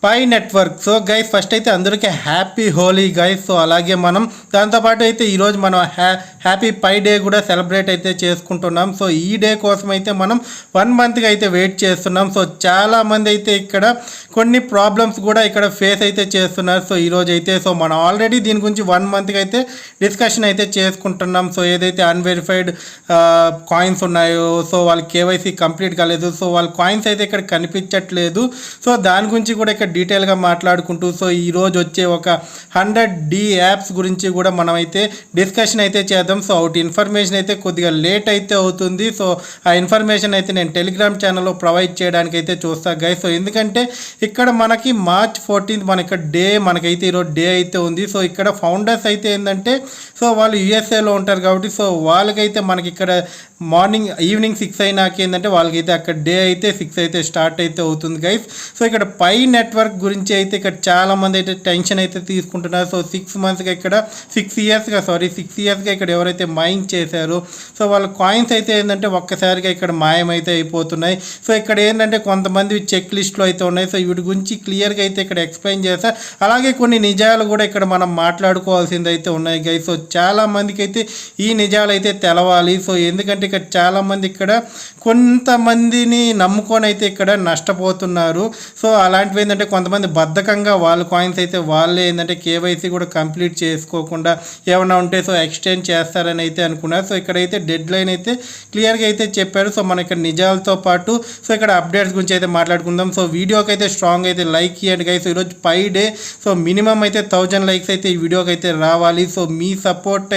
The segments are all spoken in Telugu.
Pi network. So guys first అయితే అందరికీ హ్యాపీ హోలీ గైస్. సో అలాగే మనం దాంతోపాటు అయితే ఈరోజు మనం హ్యాపీ పై డే కూడా సెలబ్రేట్ అయితే చేసుకుంటున్నాం. సో ఈ డే కోసం అయితే మనం 1 మంత్గా అయితే వెయిట్ చేస్తున్నాం. సో చాలామంది అయితే ఇక్కడ కొన్ని ప్రాబ్లమ్స్ కూడా ఇక్కడ ఫేస్ అయితే చేస్తున్నారు. సో ఈరోజు అయితే సో మనం ఆల్రెడీ దీని గురించి 1 మంత్గా అయితే డిస్కషన్ అయితే చేసుకుంటున్నాం. సో ఏదైతే అన్వెరిఫైడ్ కాయిన్స్ ఉన్నాయో, సో వాళ్ళ కేవైసీ కంప్లీట్ కాలేదు, సో వాళ్ళ కాయిన్స్ అయితే ఇక్కడ కనిపించట్లేదు. సో దాని గురించి కూడా ఇక్కడ డీటెయిల్గా మాట్లాడుకుంటూ సో ఈరోజు వచ్చే ఒక 100D యాప్స్ గురించి కూడా మనం అయితే డిస్కషన్ అయితే చేద్దాం. సో అవుట్ ఇన్ఫర్మేషన్ అయితే కొద్దిగా లేట్ అయితే అవుతుంది. సో ఆ ఇన్ఫర్మేషన్ అయితే నేను టెలిగ్రామ్ ఛానల్లో ప్రొవైడ్ చేయడానికి అయితే చూస్తాను గైస్. సో ఎందుకంటే ఇక్కడ మనకి March 14th మన ఇక్కడ డే మనకైతే ఈరోజు డే అయితే ఉంది. సో ఇక్కడ ఫౌండర్స్ అయితే ఏంటంటే సో వాళ్ళు యూఎస్ఏలో ఉంటారు కాబట్టి సో వాళ్ళకైతే మనకి ఇక్కడ ఈవినింగ్ 6 అయినాక ఏంటంటే వాళ్ళకైతే అక్కడ డే అయితే 6 అయితే స్టార్ట్ అయితే అవుతుంది గైస్. సో ఇక్కడ పై నెట్వర్క్ గురించి అయితే ఇక్కడ చాలామంది అయితే టెన్షన్ అయితే తీసుకుంటున్నారు. సో 6 మంత్స్గా ఇక్కడ 6 ఇయర్స్గా ఇక్కడ ఎవరైతే మైన్ చేశారో సో వాళ్ళ కాయిన్స్ అయితే ఏంటంటే ఒక్కసారిగా ఇక్కడ మాయమైతే అయిపోతున్నాయి. సో ఇక్కడ ఏంటంటే కొంతమంది చెక్ లిస్ట్లో అయితే ఉన్నాయి. సో వీటి గురించి క్లియర్గా అయితే ఇక్కడ ఎక్స్ప్లెయిన్ చేస్తా. అలాగే కొన్ని నిజాలు కూడా ఇక్కడ మనం మాట్లాడుకోవాల్సింది అయితే ఉన్నాయి గైస్. సో చాలామందికి అయితే ఈ నిజాలు అయితే తెలవాలి. సో ఎందుకంటే ఇక్కడ చాలామంది ఇక్కడ కొంతమందిని నమ్ముకొని అయితే ఇక్కడ నష్టపోతున్నారు. సో అలాంటివి ఏంటంటే కొంతమంది బద్ధకంగా వాళ్ళ కాయిన్స్ అయితే వాళ్ళే ఏంటంటే కేవైసీ కూడా కంప్లీట్ చేసుకోకుండా ఏమైనా ఉంటే సో ఎక్స్టెండ్ చేస్తారని అయితే అనుకున్నారు. సో ఇక్కడైతే డెడ్ లైన్ అయితే క్లియర్గా అయితే చెప్పారు. సో మన ఇక్కడ నిజాలతో పాటు సో ఇక్కడ అప్డేట్స్ గురించి అయితే మాట్లాడుకుందాం. సో వీడియోకి అయితే స్ట్రాంగ్ అయితే లైక్ ఇవ్వండి గైస్. ఈరోజు పై డే సో మినిమం అయితే 1000 లైక్స్ అయితే ఈ వీడియోకి అయితే రావాలి. సో మీ సపోర్ట్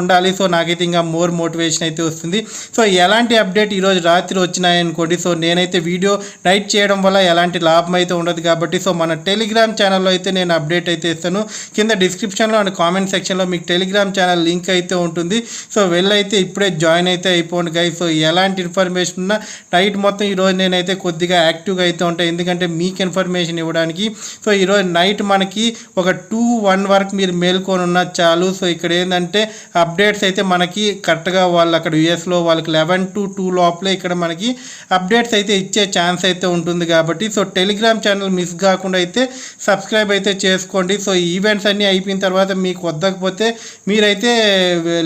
ఉండాలి. సో నాకైతే ఇంకా మోర్ మోటివేషన్ అయితే వస్తుంది. సో ఎలాంటి అప్డేట్ ఈరోజు రాత్రి వచ్చినాయనుకోండి సో నేనైతే వీడియో నైట్ చేయడం వల్ల ఎలాంటి లాభం అయితే ఉండదు కాబట్టి సో మన టెలిగ్రామ్ ఛానల్లో అయితే నేను అప్డేట్ అయితే ఇస్తాను. కింద డిస్క్రిప్షన్లో అండ్ కామెంట్ సెక్షన్లో మీకు టెలిగ్రామ్ ఛానల్ లింక్ అయితే ఉంటుంది. సో వెళ్ళైతే ఇప్పుడే జాయిన్ అయితే అయిపోండి గైస్. సో ఎలాంటి ఇన్ఫర్మేషన్ ఉన్నా నైట్ మొత్తం ఈరోజు నేనైతే కొద్దిగా యాక్టివ్గా అయితే ఉంటాను ఎందుకంటే మీకు ఇన్ఫర్మేషన్ ఇవ్వడానికి. సో ఈరోజు నైట్ మనకి ఒక 2-1 వరకు మీరు మేల్కొని ఉన్నా చాలు. సో ఇక్కడ ఏంటంటే అప్డేట్స్ అయితే మనకి కరెక్ట్గా వాళ్ళు అక్కడ యూఎస్లో వాళ్ళకి 11 to 2 లోపలే ఇక్కడ మనకి అప్డేట్స్ అయితే ఇచ్చే ఛాన్స్ అయితే ఉంటుంది కాబట్టి సో టెలిగ్రామ్ ఛానల్ మిస్ కాకుండా అయితే సబ్స్క్రైబ్ అయితే చేసుకోండి. సో ఈవెంట్స్ అన్నీ అయిపోయిన తర్వాత మీకు వద్దకపోతే మీరైతే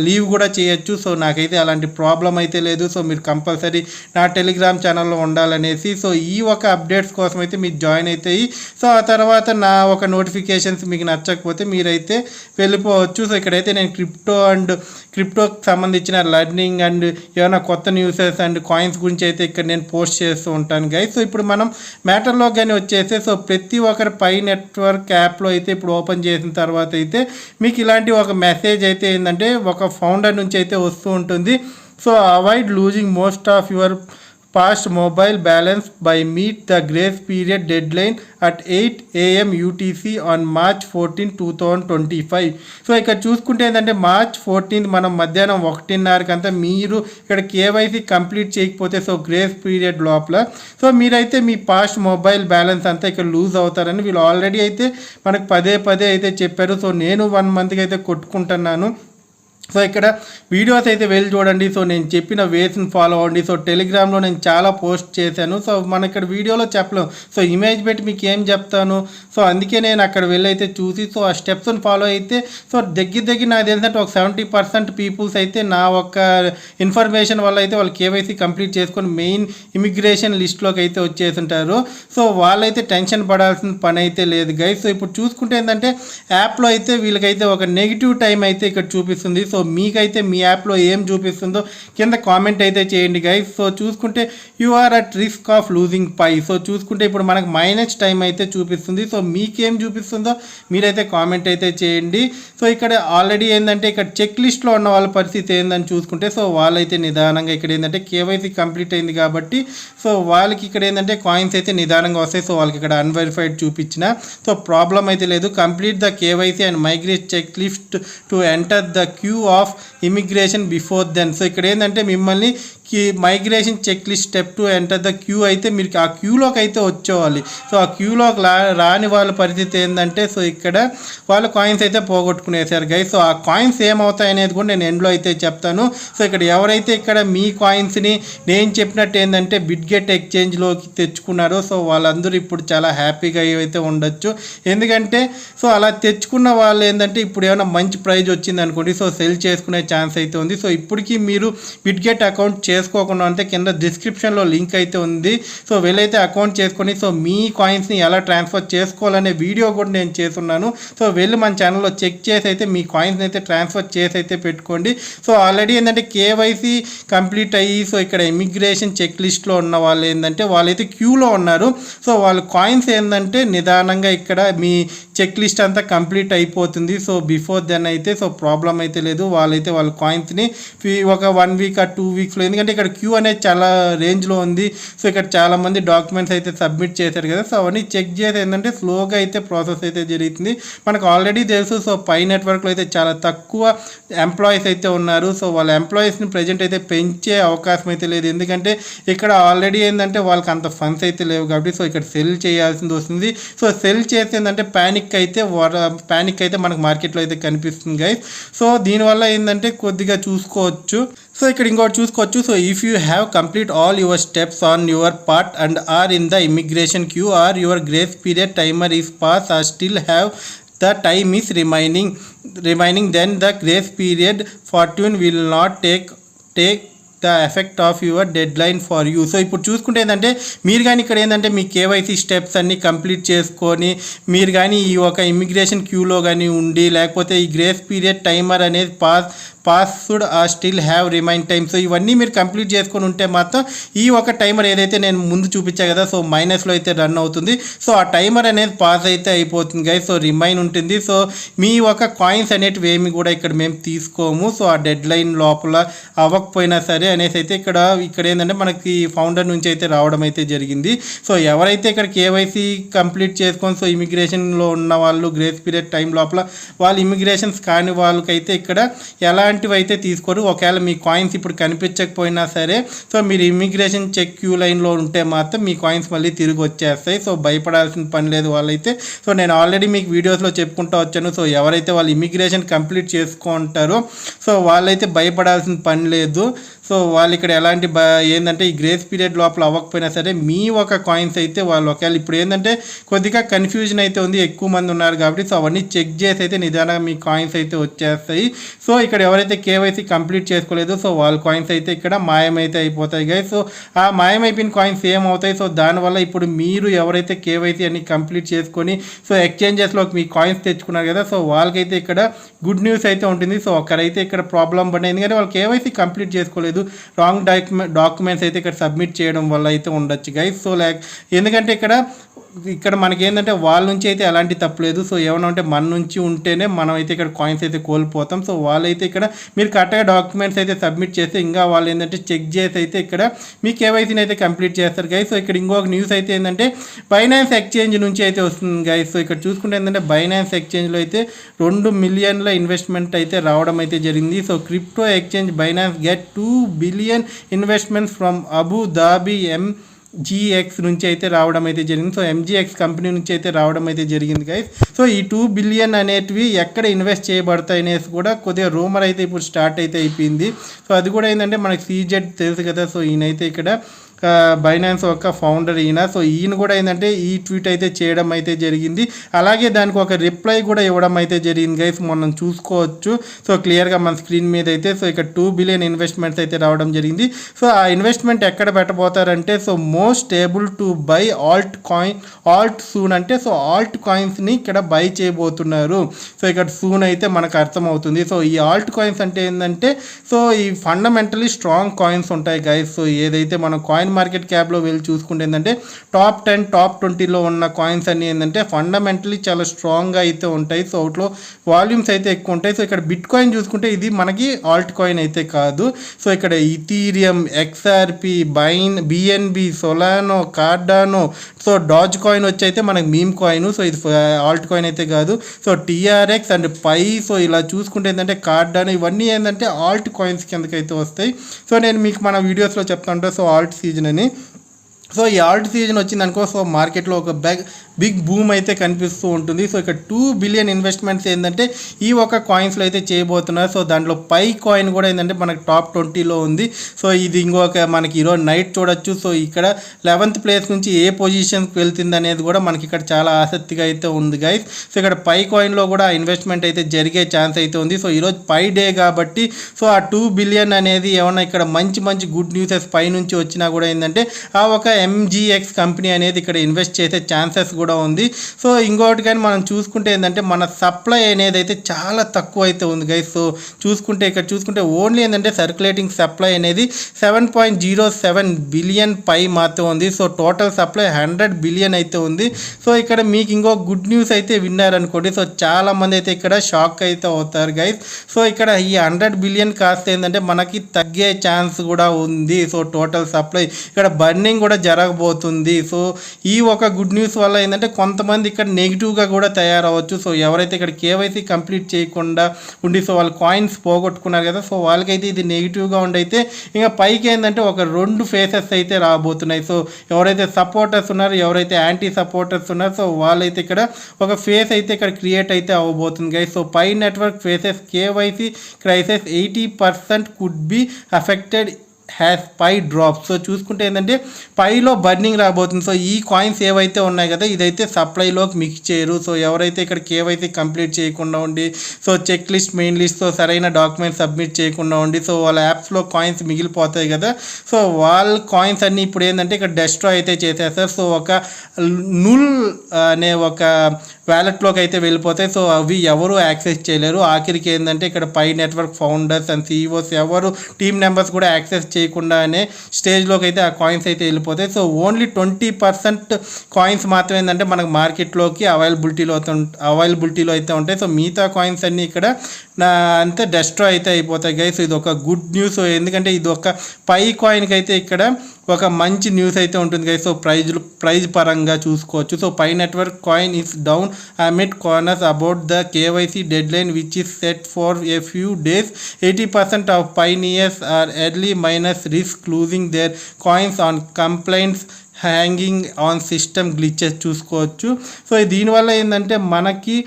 లీవ్ కూడా చేయొచ్చు. సో నాకైతే అలాంటి ప్రాబ్లం అయితే లేదు. సో మీరు కంపల్సరీ నా టెలిగ్రామ్ ఛానల్లో ఉండాలనేసి సో ఈ ఒక అప్డేట్స్ కోసం అయితే మీరు జాయిన్ అవుతాయి. సో ఆ తర్వాత నా ఒక నోటిఫికేషన్స్ మీకు నచ్చకపోతే మీరైతే వెళ్ళిపోవచ్చు. సో ఇక్కడైతే నేను క్రిప్టోకి సంబంధించిన లర్నింగ్ అండ్ ఏమైనా కొత్త న్యూసెస్ అండ్ కాయిన్స్ గురించి అయితే ఇక్కడ నేను పోస్ట్ చేస్తూ ఉంటాను గైస్. సో ఇప్పుడు మనం మ్యాటర్లో కానీ వచ్చేస్తే సో ప్రతి ఒక్కరి పై నెట్వర్క్ యాప్లో అయితే ఇప్పుడు ఓపెన్ చేసిన తర్వాత అయితే మీకు ఇలాంటి ఒక మెసేజ్ అయితే ఏంటంటే ఒక ఫౌండర్ నుంచి అయితే వస్తూ ఉంటుంది. So avoid losing most of your past mobile balance by meet the grace period deadline at 8 AM UTC on March 14, 2025. So ఇక్కడ చూసుకుంటే ఏంటంటే March 14 మనం మధ్యాహ్నం 1:30 మీరు ఇక్కడ కేవైసీ కంప్లీట్ చేయకపోతే సో గ్రేస్ పీరియడ్ లోపల సో మీరైతే మీ పాస్ట్ మొబైల్ బ్యాలెన్స్ అంతా ఇక్కడ లూజ్ అవుతారని వీళ్ళు ఆల్రెడీ అయితే మనకు పదే అయితే చెప్పారు. సో నేను 1 మంత్కి అయితే కొట్టుకుంటున్నాను. సో ఇక్కడ వీడియోస్ అయితే వెళ్ళి చూడండి. సో నేను చెప్పిన వేస్ని ఫాలో అవ్వండి. సో టెలిగ్రామ్లో నేను చాలా పోస్ట్ చేశాను. సో మన ఇక్కడ వీడియోలో చెప్పలేం. సో ఇమేజ్ పెట్టి మీకు ఏం చెప్తాను. సో అందుకే నేను అక్కడ వెళ్ళి అయితే చూసి సో ఆ స్టెప్స్ని ఫాలో అయితే సో దగ్గర నాకు తెలిసినట్టు ఒక 70% పీపుల్స్ అయితే నా ఒక ఇన్ఫర్మేషన్ వల్ల అయితే వాళ్ళు కేవైసీ కంప్లీట్ చేసుకొని మెయిన్ ఇమిగ్రేషన్ లిస్ట్లోకి అయితే వచ్చేస్తుంటారు. సో వాళ్ళైతే టెన్షన్ పడాల్సిన పని అయితే లేదు గైస్. సో ఇప్పుడు చూసుకుంటే ఏంటంటే యాప్లో అయితే వీళ్ళకైతే ఒక నెగిటివ్ టైం అయితే ఇక్కడ చూపిస్తుంది. సో మీకైతే మీ యాప్లో ఏం చూపిస్తుందో కింద కామెంట్ అయితే చేయండి గైస్. సో చూసుకుంటే you are at risk of losing Pi. So చూసుకుంటే ఇప్పుడు మనకు మైనస్ టైం అయితే చూపిస్తుంది. సో మీకేం చూపిస్తుందో మీరైతే కామెంట్ అయితే చేయండి. సో ఇక్కడ ఆల్రెడీ ఏంటంటే ఇక్కడ చెక్ లిస్ట్లో ఉన్న వాళ్ళ పరిస్థితి ఏందని చూసుకుంటే సో వాళ్ళైతే నిదానంగా ఇక్కడ ఏంటంటే కేవైసీ కంప్లీట్ అయింది కాబట్టి సో వాళ్ళకి ఇక్కడ ఏంటంటే కాయిన్స్ అయితే నిదానంగా వస్తాయి. సో వాళ్ళకి ఇక్కడ అన్వెరిఫైడ్ చూపించిన సో ప్రాబ్లం అయితే లేదు. Complete the KYC and migrate checklist to enter the queue of immigration before then. So ఇక్కడ ఏంటంటే మిమ్మల్ని migration checklist step 2 enter the queue అయితే మీరు ఆ క్యూలోకి అయితే వచ్చేవాలి. సో ఆ క్యూలోకి రాని వాళ్ళ పరిస్థితి ఏంటంటే సో ఇక్కడ వాళ్ళ కాయిన్స్ అయితే పోగొట్టుకునేసారు గైస్. సో ఆ కాయిన్స్ ఏమవుతాయి అనేది కూడా నేను ఎండ్లో అయితే చెప్తాను. సో ఇక్కడ ఎవరైతే ఇక్కడ మీ కాయిన్స్ని నేను చెప్పినట్టు ఏంటంటే బిట్గెట్ ఎక్స్చేంజ్లోకి తెచ్చుకున్నారో సో వాళ్ళందరూ ఇప్పుడు చాలా హ్యాపీగా అయితే ఉండొచ్చు. ఎందుకంటే సో అలా తెచ్చుకున్న వాళ్ళు ఏంటంటే ఇప్పుడు ఏమైనా మంచి ప్రైజ్ వచ్చింది అనుకోండి సో సెల్ చేసుకునే ఛాన్స్ అయితే ఉంది. సో ఇప్పటికీ మీరు బిట్గెట్ అకౌంట్ చేసుకోకుండా అంటే కింద డిస్క్రిప్షన్లో లింక్ అయితే ఉంది. సో వీళ్ళైతే అకౌంట్ చేసుకొని సో మీ కాయిన్స్ని ఎలా ట్రాన్స్ఫర్ చేసుకోవాలనే వీడియో కూడా నేను చేస్తున్నాను. సో వెళ్ళి మన ఛానల్లో చెక్ చేసి అయితే మీ కాయిన్స్ని అయితే ట్రాన్స్ఫర్ చేసి అయితే పెట్టుకోండి. సో ఆల్రెడీ ఏంటంటే కేవైసీ కంప్లీట్ అయ్యి సో ఇక్కడ ఇమిగ్రేషన్ చెక్ లిస్ట్లో ఉన్న వాళ్ళు ఏంటంటే వాళ్ళైతే క్యూలో ఉన్నారు. సో వాళ్ళ కాయిన్స్ ఏంటంటే నిదానంగా ఇక్కడ మీ చెక్ లిస్ట్ అంతా కంప్లీట్ అయిపోతుంది. సో బిఫోర్ దెన్ అయితే సో ప్రాబ్లం అయితే లేదు. వాళ్ళైతే వాళ్ళ కాయిన్స్ని ఒక 1 వీక్ ఆ 2 వీక్స్లో, ఎందుకంటే ఇక్కడ క్యూ అనేది చాలా రేంజ్లో ఉంది. సో ఇక్కడ చాలామంది డాక్యుమెంట్స్ అయితే సబ్మిట్ చేశారు కదా. సో అవన్నీ చెక్ చేసి ఏంటంటే స్లోగా అయితే ప్రాసెస్ అయితే జరుగుతుంది. మనకు ఆల్రెడీ తెలుసు సో పై నెట్వర్క్లో అయితే చాలా తక్కువ ఎంప్లాయీస్ అయితే ఉన్నారు. సో వాళ్ళ ఎంప్లాయీస్ని ప్రజెంట్ అయితే పెంచే అవకాశం అయితే లేదు. ఎందుకంటే ఇక్కడ ఆల్రెడీ ఏంటంటే వాళ్ళకి అంత ఫండ్స్ అయితే లేవు కాబట్టి సో ఇక్కడ సెల్ చేయాల్సింది వస్తుంది. సో సెల్ చేసి ఏంటంటే ప్యానిక్ అయితే మనకు మార్కెట్లో అయితే కనిపిస్తుంది గైస్. సో దీనివల్ల ఏంటంటే కొద్దిగా చూసుకోవచ్చు. సో ఇక్కడ ఇంకోటి చూసుకోవచ్చు. So if you have complete all your steps on your part and are in the immigration queue or your grace period timer is pass or still have the time is remaining then the grace period fortune will not take the effect of your dead line for you. So ఇప్పుడు చూసుకుంటే ఏంటంటే మీరు కానీ ఇక్కడ ఏంటంటే మీ కేవైసీ స్టెప్స్ అన్నీ కంప్లీట్ చేసుకొని మీరు కానీ ఈ ఒక ఇమిగ్రేషన్ క్యూలో కానీ ఉండి లేకపోతే ఈ గ్రేస్ పీరియడ్ టైమర్ అనేది password still have remain time. So ఇవన్నీ మీరు కంప్లీట్ చేసుకొని ఉంటే మాత్రం ఈ ఒక టైమర్ ఏదైతే నేను ముందు చూపించా కదా సో మైనస్లో అయితే రన్ అవుతుంది. సో ఆ టైమర్ అనేది పాస్ అయితే అయిపోతుంది గైస్. సో రిమైన్ ఉంటుంది. సో మీ ఒక కాయిన్స్ అనేటివి ఏమి కూడా ఇక్కడ మేము తీసుకోము. సో ఆ డెడ్ లైన్ లోపల అవ్వకపోయినా సరే అనేసి అయితే ఇక్కడ ఏంటంటే మనకి ఫౌండర్ నుంచి అయితే రావడం అయితే జరిగింది. సో ఎవరైతే ఇక్కడ కేవైసీ కంప్లీట్ చేసుకొని సో ఇమిగ్రేషన్లో ఉన్న వాళ్ళు గ్రేస్ పీరియడ్ టైం లోపల వాళ్ళు ఇమిగ్రేషన్స్ కాని వాళ్ళకైతే ఇక్కడ ఎలాంటివి అయితే తీసుకోరు. ఒకవేళ మీ కాయిన్స్ ఇప్పుడు కనిపించకపోయినా సరే సో మీరు ఇమిగ్రేషన్ చెక్ క్యూ లైన్లో ఉంటే మాత్రం మీ కాయిన్స్ మళ్ళీ తిరిగి వచ్చేస్తాయి. సో భయపడాల్సిన పని లేదు వాళ్ళైతే. సో నేను ఆల్రెడీ మీకు వీడియోస్లో చెప్పుకుంటూ వచ్చాను. సో ఎవరైతే వాళ్ళు ఇమిగ్రేషన్ కంప్లీట్ చేసుకుంటారో సో వాళ్ళైతే భయపడాల్సిన పని లేదు. సో వాళ్ళు ఇక్కడ ఎలాంటి ఏంటంటే ఈ గ్రేస్ పీరియడ్ లోపల అవ్వకపోయినా సరే మీ ఒక కాయిన్స్ అయితే వాళ్ళు ఒకవేళ ఇప్పుడు ఏంటంటే కొద్దిగా కన్ఫ్యూజన్ అయితే ఉంది, ఎక్కువ మంది ఉన్నారు కాబట్టి సో అవన్నీ చెక్ చేసి అయితే నిదానంగా మీ కాయిన్స్ అయితే వచ్చేస్తాయి. సో ఇక్కడ ఎవరైతే కేవైసీ కంప్లీట్ చేసుకోలేదు సో వాళ్ళ కాయిన్స్ అయితే ఇక్కడ మాయమైతే అయిపోతాయి గైస్. సో ఆ మాయమైపోయిన కాయిన్స్ ఏమవుతాయి సో దానివల్ల ఇప్పుడు మీరు ఎవరైతే కేవైసీ అన్ని కంప్లీట్ చేసుకొని సో ఎక్స్చేంజెస్లోకి మీ కాయిన్స్ తెచ్చుకున్నారు కదా సో వాళ్ళకైతే ఇక్కడ గుడ్ న్యూస్ అయితే ఉంటుంది. సో ఒకరైతే ఇక్కడ ప్రాబ్లం పడిన ఎందుకంటే వాళ్ళు కేవైసీ కంప్లీట్ చేసుకోలేదు, రాంగ్ డాక్యుమెంట్స్ అయితే ఇక్కడ సబ్మిట్ చేయడం వల్ల అయితే ఉండొచ్చు గైస్. సో ఎందుకంటే ఇక్కడ మనకి ఏంటంటే వాళ్ళ నుంచి అయితే ఎలాంటి తప్పలేదు. సో ఏమన్నా ఉంటే మన నుంచి ఉంటేనే మనం అయితే ఇక్కడ కాయిన్స్ అయితే కోల్పోతాం. సో వాళ్ళైతే ఇక్కడ మీరు కరెక్ట్గా డాక్యుమెంట్స్ అయితే సబ్మిట్ చేస్తే ఇంకా వాళ్ళు ఏంటంటే చెక్ చేసి అయితే ఇక్కడ మీ కేవైసీని అయితే కంప్లీట్ చేస్తారు గైస్. సో ఇక్కడ ఇంకొక న్యూస్ అయితే ఏంటంటే బైనాన్స్ ఎక్స్చేంజ్ నుంచి అయితే వస్తుంది గైస్. సో ఇక్కడ చూసుకుంటే ఏంటంటే బైనాన్స్ ఎక్స్చేంజ్లో అయితే 2 మిలియన్ల ఇన్వెస్ట్మెంట్ అయితే రావడం అయితే జరిగింది. So crypto exchange Binance get 2 billion investments from Abu Dhabi MGX నుంచి అయితే రావడం అయితే జరిగింది. సో MGX కంపెనీ నుంచి అయితే రావడం అయితే జరిగింది గైస్. సో ఈ 2 బిలియన్ అనేటివి ఎక్కడ ఇన్వెస్ట్ చేయబడతాయి అనేసి కూడా కొద్దిగా రూమర్ అయితే ఇప్పుడు స్టార్ట్ అయితే అయిపోయింది. సో అది కూడా ఏంటంటే మనకి CZ తెలుసు కదా. సో ఈయనైతే ఇక్కడ బైనాన్స్ ఒక ఫౌండర్ ఈయన. సో ఈయన కూడా ఏంటంటే ఈ ట్వీట్ అయితే చేయడం అయితే జరిగింది. అలాగే దానికి ఒక రిప్లై కూడా ఇవ్వడం అయితే జరిగింది గైస్. మనం చూసుకోవచ్చు సో క్లియర్గా మన స్క్రీన్ మీద అయితే. సో ఇక్కడ 2 బిలియన్ ఇన్వెస్ట్మెంట్స్ అయితే రావడం జరిగింది. సో ఆ ఇన్వెస్ట్మెంట్ ఎక్కడ పెట్టబోతారంటే so most able to buy alt soon అంటే సో ఆల్ట్ కాయిన్స్ని ఇక్కడ బై చేయబోతున్నారు. సో ఇక్కడ సూన్ అయితే మనకు అర్థమవుతుంది. సో ఈ ఆల్ట్ కాయిన్స్ అంటే ఏంటంటే సో ఈ ఫండమెంటలీ స్ట్రాంగ్ కాయిన్స్ ఉంటాయి గైస్. సో ఏదైతే మనం కాయిన్ కాయిన్ మార్కెట్ క్యాప్లో వెళ్ళి చూసుకుంటే ఏంటంటే టాప్ 10 టాప్ 20లో ఉన్న కాయిన్స్ అన్ని ఏంటంటే ఫండమెంటలీ చాలా స్ట్రాంగ్గా అయితే ఉంటాయి. సో అవుట్లో వాల్యూమ్స్ అయితే ఎక్కువ ఉంటాయి. సో ఇక్కడ బిట్ కాయిన్ చూసుకుంటే ఇది మనకి ఆల్ట్ కాయిన్ అయితే కాదు. సో ఇక్కడ Ethereum, XRP, BNB, Solana, Cardano, so doge coin వచ్చి అయితే మనకి మీమ్ కాయిన్. సో ఇది ఆల్ట్ కాయిన్ అయితే కాదు. So TRX and pi, so ఇలా చూసుకుంటే ఏంటంటే కార్డానో ఇవన్నీ ఏంటంటే ఆల్ట్ కాయిన్స్ కిందకైతే వస్తాయి. సో నేను మీకు మన వీడియోస్లో చెప్తాను సో ఆల్ట్ సీజన్ అని. సో ఈ ఆల్ట్ సీజన్ వచ్చిందనుకో సో మార్కెట్లో ఒక బిగ్ బూమ్ అయితే కనిపిస్తూ ఉంటుంది. సో ఇక్కడ 2 బిలియన్ ఇన్వెస్ట్మెంట్స్ ఏంటంటే ఈ ఒక కాయిన్స్లో అయితే చేయబోతున్నారు. సో దాంట్లో పై కాయిన్ కూడా ఏంటంటే మనకి టాప్ 20లో ఉంది. సో ఇది ఇంకొక మనకి ఈరోజు నైట్ చూడొచ్చు. సో ఇక్కడ 11th ప్లేస్ నుంచి ఏ పొజిషన్కి వెళ్తుంది అనేది కూడా మనకి ఇక్కడ చాలా ఆసక్తిగా అయితే ఉంది గైస్. సో ఇక్కడ పై కాయిన్లో కూడా ఇన్వెస్ట్మెంట్ అయితే జరిగే ఛాన్స్ అయితే ఉంది. సో ఈరోజు పై డే కాబట్టి సో ఆ 2 బిలియన్ అనేది ఏమన్నా ఇక్కడ మంచి గుడ్ న్యూసెస్ పై నుంచి వచ్చినా కూడా ఏంటంటే ఆ ఒక MGX కంపెనీ అనేది ఇక్కడ ఇన్వెస్ట్ చేసే ఛాన్సెస్ కూడా ఉంది. సో ఇంకోటి కానీ మనం చూసుకుంటే ఏంటంటే మన సప్లై అనేది అయితే చాలా తక్కువ అయితే ఉంది గైస్. సో ఇక్కడ చూసుకుంటే ఓన్లీ ఏంటంటే సర్క్యులేటింగ్ సప్లై అనేది 7.07 బిలియన్ పై మాత్రం ఉంది. సో టోటల్ సప్లై 100 బిలియన్ అయితే ఉంది. సో ఇక్కడ మీకు ఇంకో గుడ్ న్యూస్ అయితే విన్నారనుకోండి. సో చాలా మంది అయితే ఇక్కడ షాక్ అయితే అవుతారు గైస్. సో ఇక్కడ ఈ 100 బిలియన్ కాస్ట్ ఏంటంటే మనకి తగ్గే ఛాన్స్ కూడా ఉంది. సో టోటల్ సప్లై ఇక్కడ బర్నింగ్ కూడా జరగబోతుంది. సో ఈ ఒక గుడ్ న్యూస్ వల్ల ఏంటంటే కొంతమంది ఇక్కడ నెగిటివ్గా కూడా తయారవచ్చు. సో ఎవరైతే ఇక్కడ KYC కంప్లీట్ చేయకుండా ఉండి సో వాళ్ళు కాయిన్స్ పోగొట్టుకున్నారు కదా, సో వాళ్ళకైతే ఇది నెగిటివ్గా ఉండైతే ఇంకా పైకి ఏంటంటే ఒక 2 ఫేసెస్ అయితే రాబోతున్నాయి. సో ఎవరైతే సపోర్టర్స్ ఉన్నారో, ఎవరైతే యాంటీ సపోర్టర్స్ ఉన్నారో సో వాళ్ళైతే ఇక్కడ ఒక ఫేస్ అయితే ఇక్కడ క్రియేట్ అయితే అవ్వబోతుంది guys. So pi network faces KYC crisis 80% could be affected has pi drop. So చూసుకుంటే ఏంటంటే పైలో బర్నింగ్ రాబోతుంది. సో ఈ కాయిన్స్ ఏవైతే ఉన్నాయి కదా ఇదైతే సప్లైలోకి మిక్స్ చేయరు. సో ఎవరైతే ఇక్కడ KYC కంప్లీట్ చేయకుండా ఉండి so checklist, main list, so సరైన డాక్యుమెంట్ సబ్మిట్ చేయకుండా ఉండి సో వాళ్ళ యాప్స్లో కాయిన్స్ మిగిలిపోతాయి కదా, సో వాళ్ళ కాయిన్స్ అన్నీ ఇప్పుడు ఏంటంటే ఇక్కడ డెస్ట్రాయ్ అయితే చేసేస్తారు. సో ఒక నుల్ అనే ఒక వ్యాలెట్లోకి అయితే వెళ్ళిపోతాయి. సో అవి ఎవరు యాక్సెస్ చేయలేరు. ఆఖరికి ఏంటంటే ఇక్కడ pi network founders and CEOs ఎవరు టీమ్ మెంబర్స్ కూడా యాక్సెస్ చేయకుండానే స్టేజ్లోకి అయితే ఆ కాయిన్స్ అయితే వెళ్ళిపోతాయి. సో ఓన్లీ 20% కాయిన్స్ మాత్రమే ఏంటంటే మనకు మార్కెట్లోకి అవైలబిలిటీలో అయితే ఉంటాయి. సో మిగతా కాయిన్స్ అన్నీ ఇక్కడ అంతే డెస్ట్రాయ్ అయితే అయిపోతాయి గైస్. ఇది ఒక గుడ్ న్యూస్. ఎందుకంటే ఇది ఒక పై కాయిన్కి అయితే ఇక్కడ ఒక మంచి న్యూస్ అయితే ఉంటుంది గైస్. సో ప్రైజ్ పరంగా చూసుకోవచ్చు. So pi network coin is down amid corners about the KYC deadline which is set for a few days. 80% of pioneers are early miners risk losing their coins on complaints hanging on system glitches చూసుకోవచ్చు. సో దీనివల్ల ఏంటంటే మనకి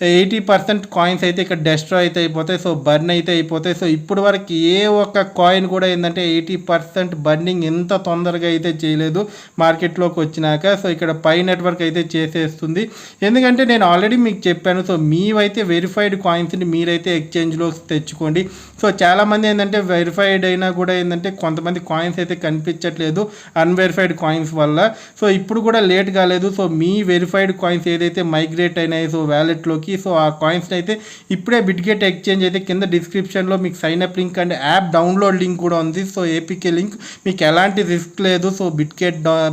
80% కాయిన్స్ అయితే ఇక్కడ డెస్ట్రాయ్ అయితే అయిపోతాయి. సో బర్న్ అయితే అయిపోతాయి. సో ఇప్పుడు వరకు ఏ ఒక్క కాయిన్ కూడా ఏంటంటే 80% బర్నింగ్ ఎంత తొందరగా అయితే చేయలేదు మార్కెట్లోకి వచ్చినాక. సో ఇక్కడ పై నెట్వర్క్ అయితే చేసేస్తుంది. ఎందుకంటే నేను ఆల్రెడీ మీకు చెప్పాను. సో మీవైతే వెరిఫైడ్ కాయిన్స్ని మీరైతే ఎక్స్చేంజ్లో తెచ్చుకోండి. సో చాలామంది ఏంటంటే వెరిఫైడ్ అయినా కూడా ఏంటంటే కొంతమంది కాయిన్స్ అయితే కనిపించట్లేదు అన్వెరిఫైడ్ కాయిన్స్ వల్ల. సో ఇప్పుడు కూడా లేట్ కాలేదు. సో మీ వెరిఫైడ్ కాయిన్స్ ఏదైతే మైగ్రేట్ అయినాయి సో వ్యాలెట్లోకి, సో ఆ కాయిన్స్ అయితే ఇప్పుడే బిట్గెట్ ఎక్స్చేంజ్ అయితే కింద డిస్క్రిప్షన్లో మీకు sign-up link and app download link కూడా ఉంది. సో APK లింక్ మీకు ఎలాంటి రిస్క్ లేదు. So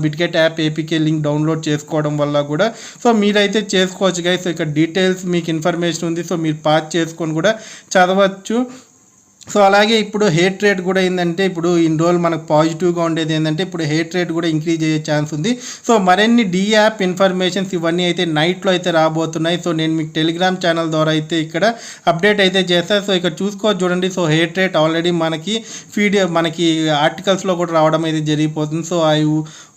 Bitget app APK link download చేసుకోవడం వల్ల కూడా సో మీరైతే చేసుకోవచ్చు గైస్. సో ఇక్కడ డీటెయిల్స్ మీకు ఇన్ఫర్మేషన్ ఉంది. సో మీరు పాస్ చేసుకొని కూడా చదవచ్చు. సో అలాగే ఇప్పుడు హేట్ రేట్ కూడా ఏంటంటే ఇప్పుడు ఇన్ని రోజులు మనకు పాజిటివ్గా ఉండేది ఏంటంటే ఇప్పుడు హేట్ రేట్ కూడా ఇంక్రీజ్ అయ్యే ఛాన్స్ ఉంది. సో మరిన్ని యాప్ ఇన్ఫర్మేషన్స్ ఇవన్నీ అయితే నైట్లో అయితే రాబోతున్నాయి. సో నేను మీకు టెలిగ్రామ్ ఛానల్ ద్వారా అయితే ఇక్కడ అప్డేట్ అయితే చేస్తాను. సో ఇక్కడ చూసుకోవచ్చు చూడండి. సో హేట్ రేట్ ఆల్రెడీ మనకి మనకి ఆర్టికల్స్లో కూడా రావడం అయితే జరిగిపోతుంది. So I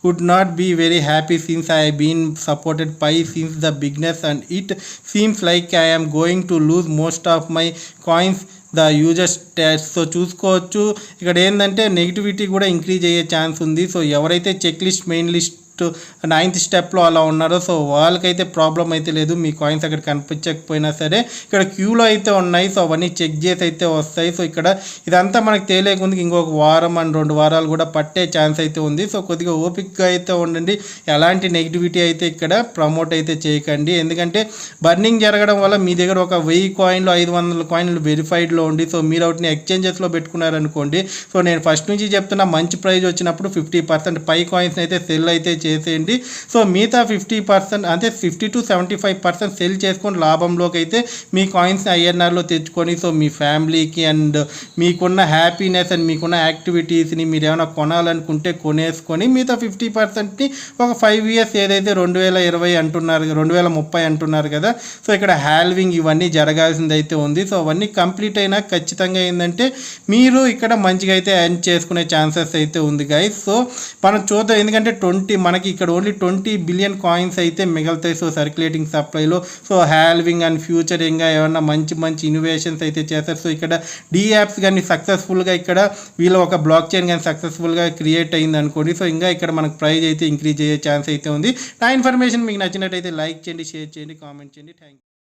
would not be very happy since I have been supported Pi since the beginners and it seems like I am going to lose most of my coins the user stats. So చూసుకోవచ్చు ఇక్కడ ఏంటంటే నెగిటివిటీ కూడా ఇంక్రీజ్ అయ్యే ఛాన్స్ ఉంది. సో ఎవరైతే checklist, main list ninth స్టెప్లో అలా ఉన్నారు. సో వాళ్ళకైతే ప్రాబ్లం అయితే లేదు, మీ కాయిన్స్ అక్కడ కనిపించకపోయినా సరే ఇక్కడ క్యూలో అయితే ఉన్నాయి. సో అవన్నీ చెక్ చేసి అయితే వస్తాయి. సో ఇక్కడ ఇదంతా మనకు తెలియకుండా ఇంకొక వారం అండ్ 2 వారాలు కూడా పట్టే ఛాన్స్ అయితే ఉంది. సో కొద్దిగా ఓపిక్గా అయితే ఉండండి, ఎలాంటి నెగిటివిటీ అయితే ఇక్కడ ప్రమోట్ అయితే చేయకండి. ఎందుకంటే బర్నింగ్ జరగడం వల్ల మీ దగ్గర ఒక 1000 కాయిన్లు 500 కాయిన్లు వెరిఫైడ్లో ఉండి సో మీరు వాటిని ఎక్స్చేంజెస్లో పెట్టుకున్నారనుకోండి, సో నేను ఫస్ట్ నుంచి చెప్తున్నా మంచి ప్రైజ్ వచ్చినప్పుడు 50% పై కాయిన్స్ అయితే సెల్ అయితే చేసేయండి. సో మిగతా 50% అంటే 50 to 75% సెల్ చేసుకొని లాభంలోకి అయితే మీ కాయిన్స్ ఐఎన్ఆర్లో తెచ్చుకొని సో మీ ఫ్యామిలీకి అండ్ మీకున్న హ్యాపీనెస్ అండ్ మీకున్న యాక్టివిటీస్ని మీరు ఏమైనా కొనాలనుకుంటే కొనేసుకొని మిగతా 50%ని ఒక 5 years ఏదైతే 2020 అంటున్నారు, 2030 అంటున్నారు కదా, సో ఇక్కడ హ్యాల్వింగ్ ఇవన్నీ జరగాల్సింది అయితే ఉంది. సో అవన్నీ కంప్లీట్ అయినా ఖచ్చితంగా ఏంటంటే మీరు ఇక్కడ మంచిగా అయితే ఎర్న్ చేసుకునే ఛాన్సెస్ అయితే ఉంది గైస్. సో మనం చూద్దాం, ఎందుకంటే మనకి ఇక్కడ ఓన్లీ 20 బిలియన్ కాయిన్స్ అయితే మిగులుతాయి సో సర్క్యులేటింగ్ సప్లైలో. సో హ్యాల్వింగ్ అండ్ ఫ్యూచర్ ఇంకా ఏమన్నా మంచి ఇన్నోవేషన్స్ అయితే చేస్తారు. సో ఇక్కడ యాప్స్ కానీ సక్సెస్ఫుల్గా ఇక్కడ వీళ్ళ ఒక బ్లాక్ చైన్ కానీ సక్సెస్ఫుల్గా క్రియేట్ అయింది అనుకోండి, సో ఇంకా ఇక్కడ మనకు ప్రైజ్ అయితే ఇంక్రీజ్ అయ్యే ఛాన్స్ అయితే ఉంది. నా ఇన్ఫర్మేషన్ మీకు నచ్చినట్టయితే లైక్ చేయండి, షేర్ చేయండి, కామెంట్ చేయండి. Thank you.